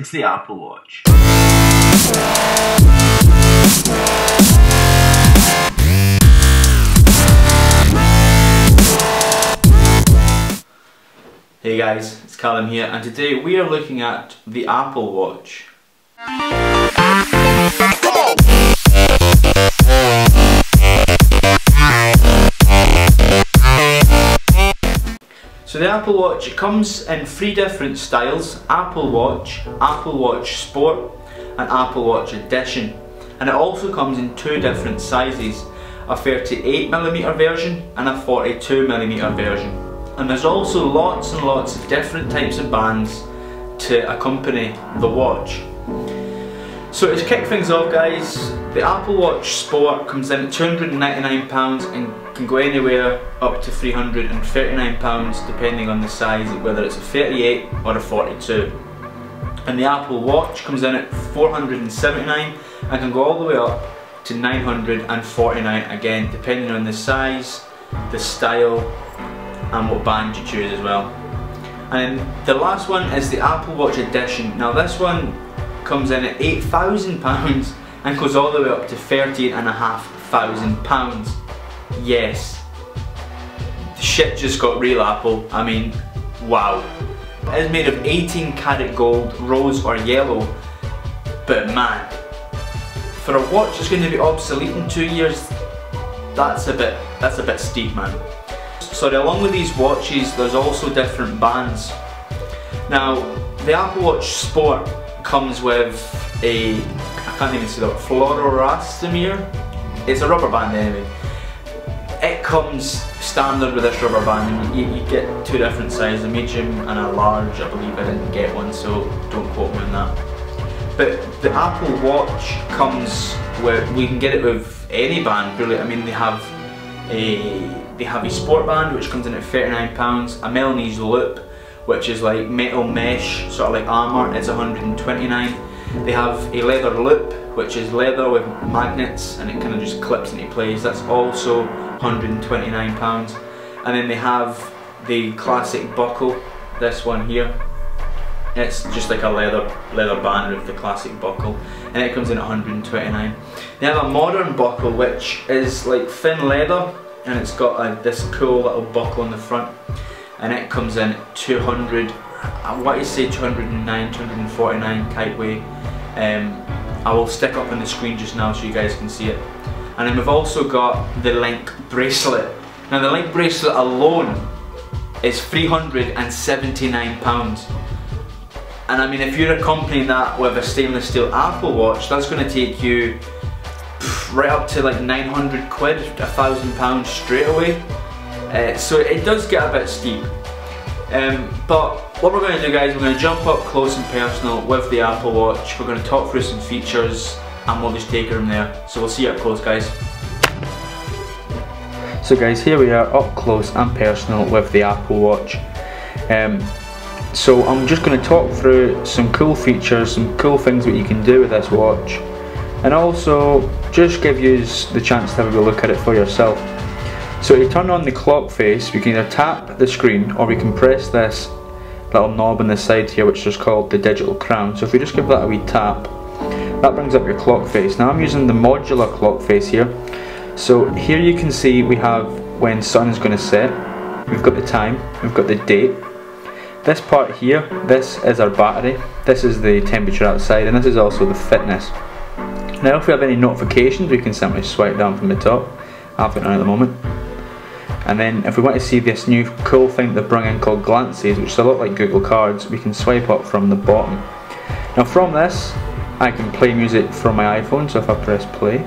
It's the Apple Watch. Hey guys, it's Callum here, and today we are looking at the Apple Watch. So the Apple Watch, it comes in 3 different styles: Apple Watch Sport and Apple Watch Edition. And it also comes in 2 different sizes, a 38mm version and a 42mm version. And there's also lots and lots of different types of bands to accompany the watch. So to kick things off guys, the Apple Watch Sport comes in at £299 and can go anywhere up to £339 depending on the size, whether it's a 38 or a 42. And the Apple Watch comes in at £479 and can go all the way up to £949 again, depending on the size, the style and what band you choose as well. And the last one is the Apple Watch Edition. Now this one comes in at £8,000 and goes all the way up to £13,500. Yes, the shit just got real, Apple. I mean, wow. It is made of 18 karat gold, rose or yellow, but man, for a watch that's going to be obsolete in 2 years, that's a bit steep, man. So along with these watches, there's also different bands. Now, the Apple Watch Sport comes with a, I can't even see that, fluoroelastomer. It's a rubber band anyway. It comes standard with this rubber band. You get 2 different sizes, a medium and a large. I believe I didn't get one, so don't quote me on that. But the Apple Watch comes with, we can get it with any band really. I mean, they have a sport band which comes in at £39, a Milanese loop which is like metal mesh, sort of like armour, it's £129. They have a leather loop which is leather with magnets and it kind of just clips into place, that's also £129. And then they have the classic buckle, this one here. It's just like a leather band with the classic buckle, and it comes in at £129. They have a modern buckle which is like thin leather and it's got this cool little buckle on the front, and it comes in at 200, I want to say 209, 249 type way. I will stick up on the screen just now so you guys can see it. And then we've also got the Link bracelet. Now the Link bracelet alone is £379. And I mean, if you're accompanying that with a stainless steel Apple Watch, that's going to take you right up to like 900 quid, £1,000 straight away. So it does get a bit steep. But what we're going to do guys, we're going to jump up close and personal with the Apple Watch. We're going to talk through some features and we'll just take it from there. So we'll see you up close guys. So guys, here we are up close and personal with the Apple Watch. So I'm just going to talk through some cool features, some cool things that you can do with this watch, and also just give you the chance to have a look at it for yourself. So to turn on the clock face, we can either tap the screen or we can press this little knob on the side here which is called the digital crown. So if we just give that a wee tap, that brings up your clock face. Now I'm using the modular clock face here. So here you can see we have when sun is going to set, we've got the time, we've got the date. This part here, this is our battery, this is the temperature outside, and this is also the fitness. Now if we have any notifications, we can simply swipe down from the top. I have it on at the moment. And then if we want to see this new cool thing that they bring in called glances, which is a lot like Google Cards, we can swipe up from the bottom. Now from this, I can play music from my iPhone, so if I press play,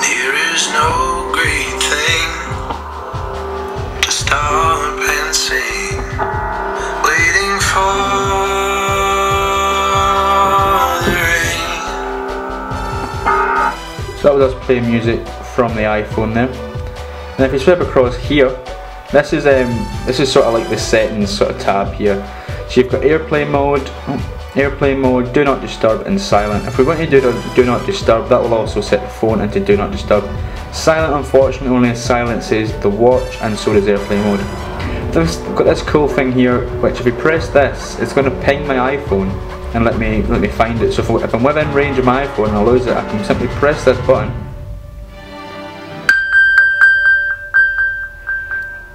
there is no great thing to stop and sing, waiting for so that was us playing music from the iPhone there. And if you swipe across here, this is sort of like the settings sort of tab here. So you've got airplane mode, do not disturb and silent. If we want to do not disturb, that will also set the phone into do not disturb. Silent, unfortunately, only silences the watch, and so does airplane mode. I've got this cool thing here, which if you press this, it's going to ping my iPhone and let me find it. So if I'm within range of my iPhone and I lose it, I can simply press this button,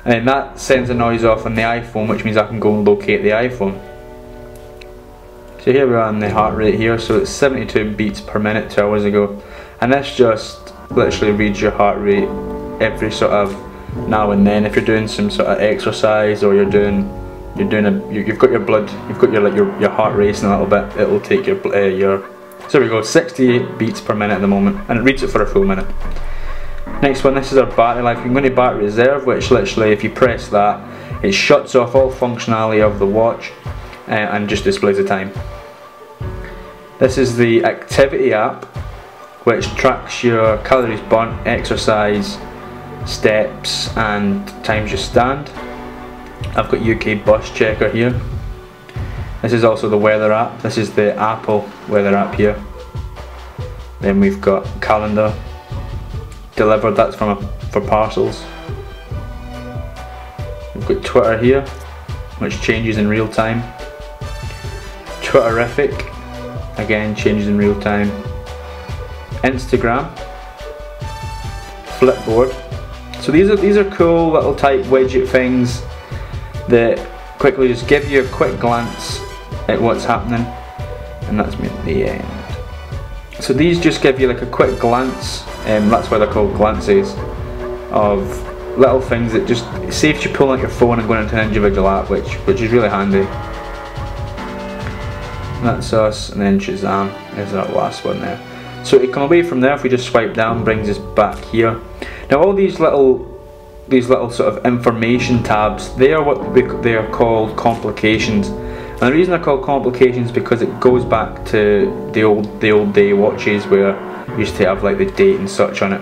and then that sends a noise off on the iPhone, which means I can go and locate the iPhone. So here we are on the heart rate here, so it's 72 beats per minute 2 hours ago, and this just literally reads your heart rate every sort of now and then. If you're doing some sort of exercise, or you've got your blood, you've got your heart racing a little bit, it'll take your so we go, 68 beats per minute at the moment, and it reads it for a full minute. Next one, this is our battery life. You can go into battery reserve, which literally if you press that, it shuts off all functionality of the watch and just displays the time. This is the activity app, which tracks your calories burnt, exercise, steps and times you stand. I've got UK bus checker here. This is also the weather app. This is the Apple weather app here. Then we've got calendar, delivered, that's for parcels. We've got Twitter here, which changes in real time. Twitterific, again changes in real time. Instagram, Flipboard. So these are cool little type widget things that quickly just give you a quick glance at what's happening, and that's me at the end. So these just give you like a quick glance, that's why they're called glances, of little things that just saves you pulling out your phone and going into an individual app, which is really handy. And that's us, and then Shazam is our last one there. So to come away from there, if we just swipe down, brings us back here. Now all these little sort of information tabs, they are called complications. And the reason they're called complications is because it goes back to the old day watches where you used to have like the date and such on it.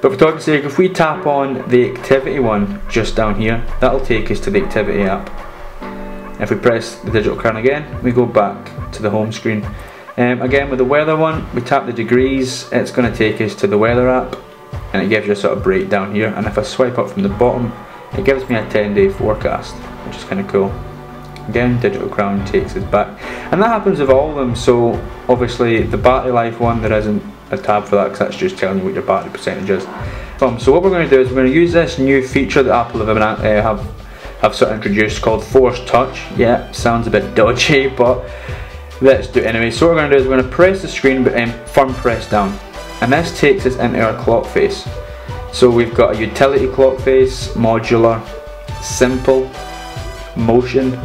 But for talking sake, if we tap on the activity one just down here, that'll take us to the activity app. If we press the digital crown again, we go back to the home screen. Again with the weather one, we tap the degrees, it's going to take us to the weather app, and it gives you a sort of breakdown here. And if I swipe up from the bottom, it gives me a 10-day forecast, which is kind of cool. Again, digital crown takes us back, and that happens with all of them. So obviously the battery life one, there isn't a tab for that because that's just telling you what your battery percentage is. So what we're going to do is we're going to use this new feature that Apple have sort of introduced called Force Touch. Yeah, sounds a bit dodgy, but let's do it anyway. So what we're going to do is we're going to press the screen but firm press down, and this takes us into our clock face. So we've got a utility clock face, modular, simple, motion,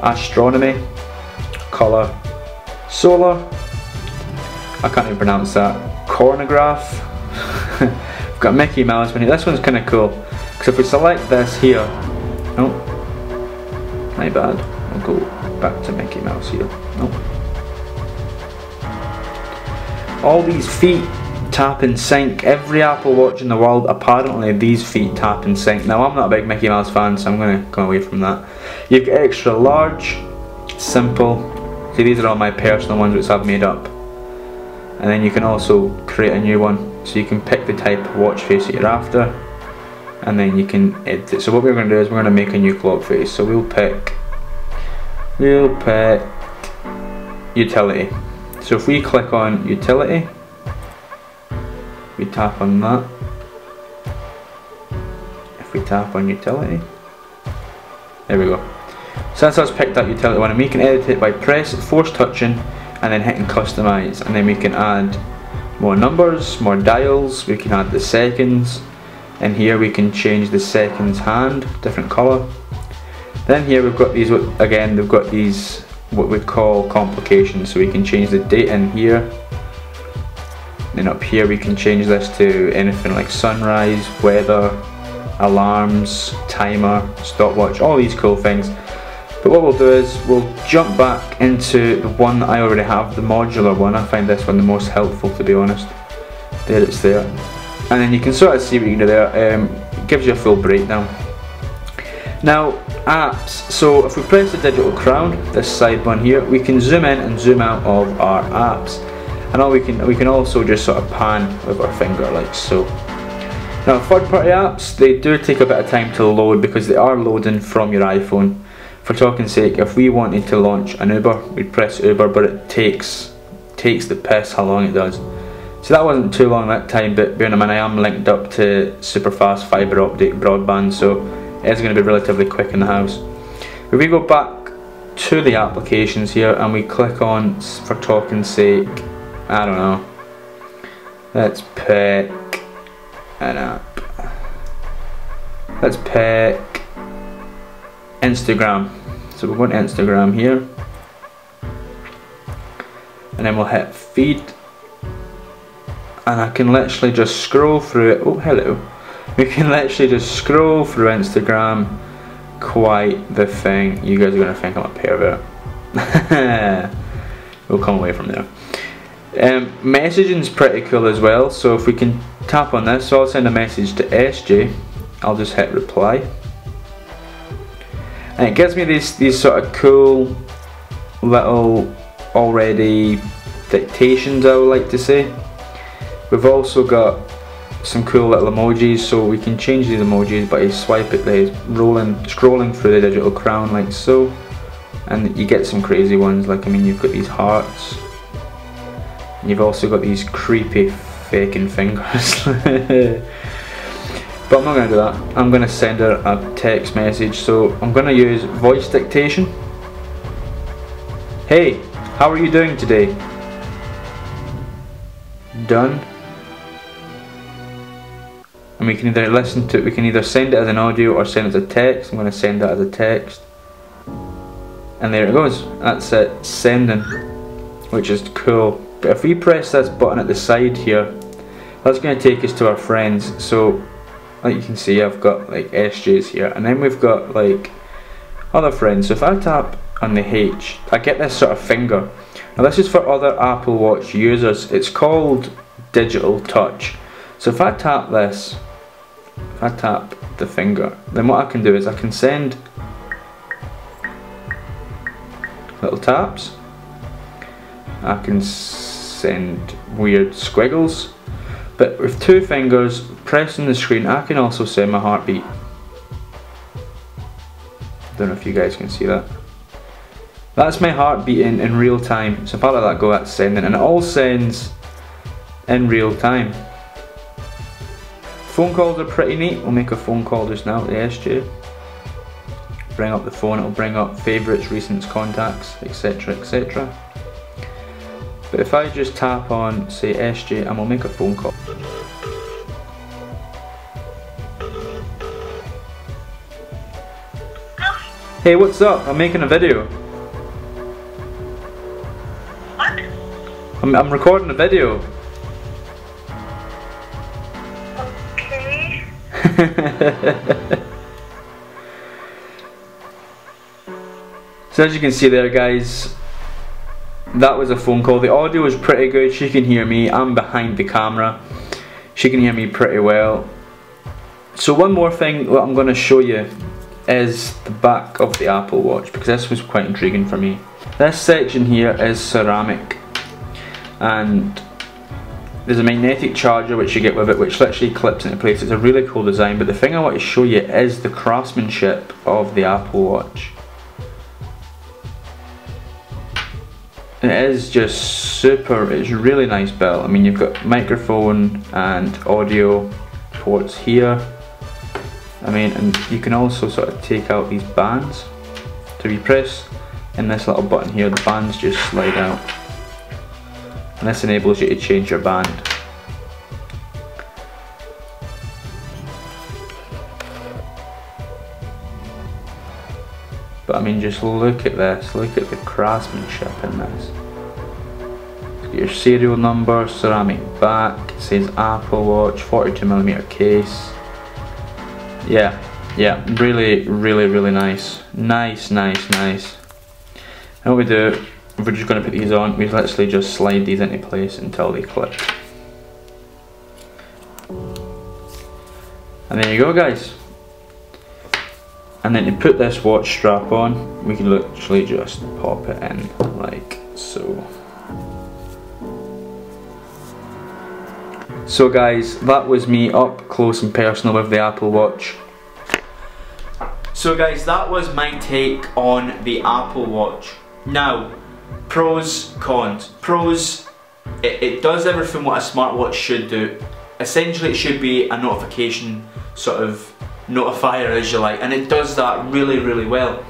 astronomy, colour, solar, I can't even pronounce that, chronograph. We've got Mickey Mouse one here. This one's kind of cool because if we select this here, oh, my bad, I'll go back to Mickey Mouse here. Oh. All these feet tap and sync. Every Apple Watch in the world, apparently these feet tap and sync. Now I'm not a big Mickey Mouse fan, so I'm going to come away from that. You've got extra large, simple. See, these are all my personal ones which I've made up. And then you can also create a new one. So you can pick the type of watch face that you're after, and then you can edit it. So what we're going to do is we're going to make a new clock face. So we'll pick utility. So if we click on utility, we tap on that. If we tap on utility, there we go. So that's us picked that utility one, and we can edit it by force touching and then hitting customize, and then we can add more numbers, more dials, we can add the seconds, and here we can change the seconds hand, different colour. Then here we've got these, again they've got these what we call complications, so we can change the date in here. Then up here we can change this to anything like sunrise, weather, alarms, timer, stopwatch, all these cool things. But what we'll do is we'll jump back into the one that I already have, the modular one. I find this one the most helpful, to be honest. There, it's there. And then you can sort of see what you can do there. It gives you a full breakdown. Now, apps. So if we press the digital crown, this side one here, we can zoom in and zoom out of our apps. And we can also just sort of pan with our finger like so. Now third-party apps, they do take a bit of time to load because they are loading from your iPhone. For talking sake, if we wanted to launch an Uber, we'd press Uber, but it takes the piss how long it does. So that wasn't too long that time, but bearing in mind I am linked up to super fast fibre optic broadband, so it's going to be relatively quick in the house. If we go back to the applications here and we click on, for talking sake, I don't know, let's pick an app. Let's pick Instagram. So we'll go to Instagram here and then we'll hit feed, and I can literally just scroll through it. Oh, hello. We can literally just scroll through Instagram. Quite the thing. You guys are going to think I'm a pervert. We'll come away from there. Messaging's pretty cool as well, so if we can tap on this, so I'll send a message to SJ. I'll just hit reply. And it gives me these sort of cool little already dictations, I would like to say. We've also got some cool little emojis, so we can change these emojis by swipe it there, scrolling through the digital crown like so, and you get some crazy ones. Like, I mean, you've got these hearts, and you've also got these creepy faking fingers. But I'm not going to do that. I'm going to send her a text message, so I'm going to use voice dictation. Hey, how are you doing today? Done. And we can either listen to it, we can either send it as an audio or send it as a text. I'm going to send that as a text. And there it goes. That's it, sending, which is cool. But if we press this button at the side here, that's going to take us to our friends. So, like you can see, I've got like SJ's here, and then we've got like other friends. So if I tap on the H, I get this sort of finger. Now this is for other Apple Watch users. It's called Digital Touch. So if I tap this, if I tap the finger, then what I can do is I can send little taps. I can send weird squiggles. But with two fingers pressing the screen, I can also send my heartbeat. Don't know if you guys can see that. That's my heart beating in real time. So if I let that go, that's sending, and it all sends in real time. Phone calls are pretty neat. We'll make a phone call just now to the SJ. Bring up the phone, it'll bring up favourites, recent contacts, etc, etc. But if I just tap on, say, SJ, and we'll make a phone call. Hey, what's up? I'm making a video. What? I'm recording a video. Okay. So as you can see there, guys, that was a phone call. The audio is pretty good. She can hear me. I'm behind the camera. She can hear me pretty well. So one more thing that I'm going to show you is the back of the Apple Watch, because this was quite intriguing for me. This section here is ceramic, and there's a magnetic charger which you get with it, which literally clips into place. It's a really cool design, but the thing I want to show you is the craftsmanship of the Apple Watch. It is just super, it's really nice built. I mean, you've got microphone and audio ports here. I mean, and you can also sort of take out these bands. So if you press in this little button here, the bands just slide out. And this enables you to change your band. But I mean, just look at this, look at the craftsmanship in this. Your serial number, ceramic back, it says Apple Watch, 42mm case. Yeah, really nice. Nice. And what we do, if we're just going to put these on, we literally just slide these into place until they click. And there you go, guys. And then to put this watch strap on, we can literally just pop it in like so. So guys, that was me up close and personal with the Apple Watch. So guys, that was my take on the Apple Watch. Now, pros, cons. Pros, it does everything what a smartwatch should do. Essentially it should be a notification sort of notifier, as you like, and it does that really, really well.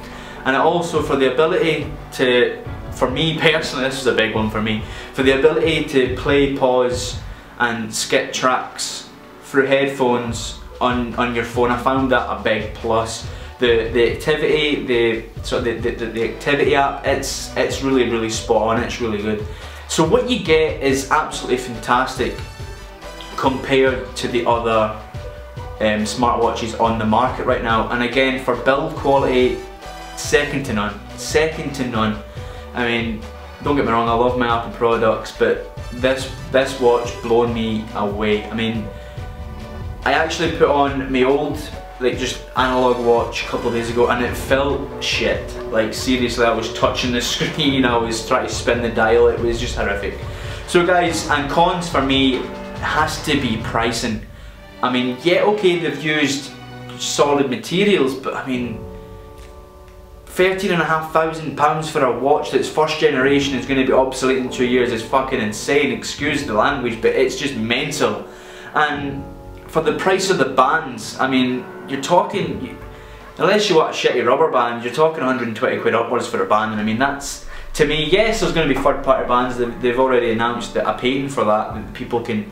And it also, for the ability to, for me personally, this is a big one for me, for the ability to play, pause and skip tracks through headphones on your phone, I found that a big plus. The activity, the activity app, it's really, really spot on, it's really good. So what you get is absolutely fantastic compared to the other smartwatches on the market right now. And again, for build quality, second to none, second to none. I mean, don't get me wrong, I love my Apple products, but this watch blown me away. I mean, I actually put on my old, like, just analog watch a couple of days ago, and it felt shit. Like, seriously, I was touching the screen, I was trying to spin the dial, it was just horrific. So guys, and cons for me has to be pricing. I mean, yeah, okay, they've used solid materials, but I mean, £13,500 for a watch that's first generation is going to be obsolete in 2 years is fucking insane, excuse the language, but it's just mental. And for the price of the bands, I mean, you're talking, unless you want a shitty rubber band, you're talking 120 quid upwards for a band. And I mean, that's, to me, yes, there's going to be third party bands, they've already announced that a patent for that people can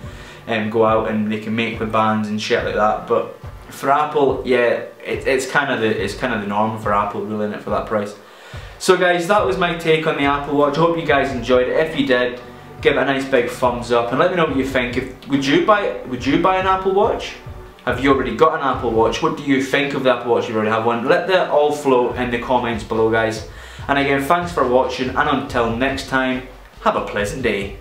go out and they can make the bands and shit like that. But for Apple, yeah, it's kind of the norm for Apple, really, isn't it, for that price. So guys, that was my take on the Apple Watch. I hope you guys enjoyed it. If you did, give it a nice big thumbs up and let me know what you think. Would you buy an Apple Watch? Have you already got an Apple Watch? What do you think of the Apple Watch if you already have one? Let that all flow in the comments below, guys. And again, thanks for watching, and until next time, have a pleasant day.